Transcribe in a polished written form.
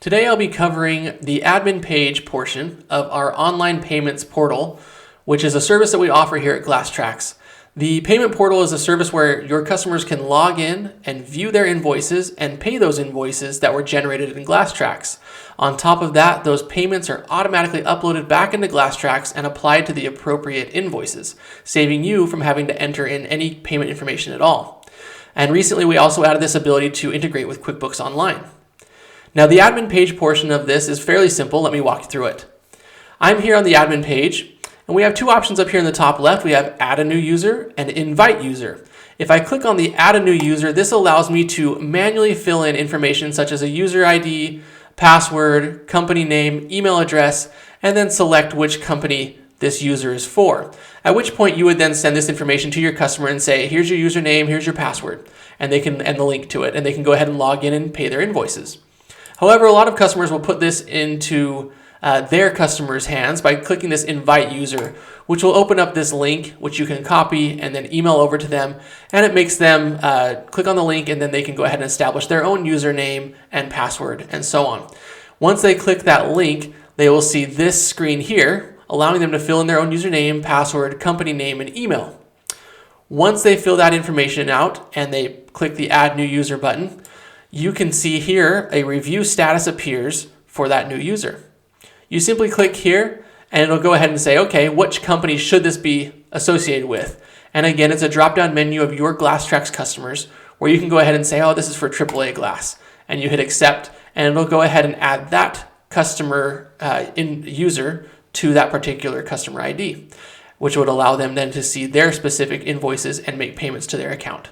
Today I'll be covering the admin page portion of our online payments portal, which is a service that we offer here at GlassTrax. The payment portal is a service where your customers can log in and view their invoices and pay those invoices that were generated in GlassTrax. On top of that, those payments are automatically uploaded back into GlassTrax and applied to the appropriate invoices, saving you from having to enter in any payment information at all. And recently we also added this ability to integrate with QuickBooks Online. Now the admin page portion of this is fairly simple. Let me walk you through it. I'm here on the admin page, and we have two options up here in the top left. We have add a new user and invite user. If I click on the add a new user, this allows me to manually fill in information such as a user ID, password, company name, email address, and then select which company this user is for. At which point you would then send this information to your customer and say, here's your username, here's your password, and the link to it, and they can go ahead and log in and pay their invoices. However, a lot of customers will put this into their customers' hands by clicking this invite user, which will open up this link, which you can copy and then email over to them, and it makes them click on the link, and then they can go ahead and establish their own username and password and so on. Once they click that link, they will see this screen here, allowing them to fill in their own username, password, company name, and email. Once they fill that information out and they click the add new user button, you can see here a review status appears for that new user. You simply click here and it'll go ahead and say, okay, which company should this be associated with? And again, it's a drop-down menu of your GlassTrax customers where you can go ahead and say, oh, this is for AAA glass. And you hit accept, and it'll go ahead and add that customer user to that particular customer ID, which would allow them then to see their specific invoices and make payments to their account.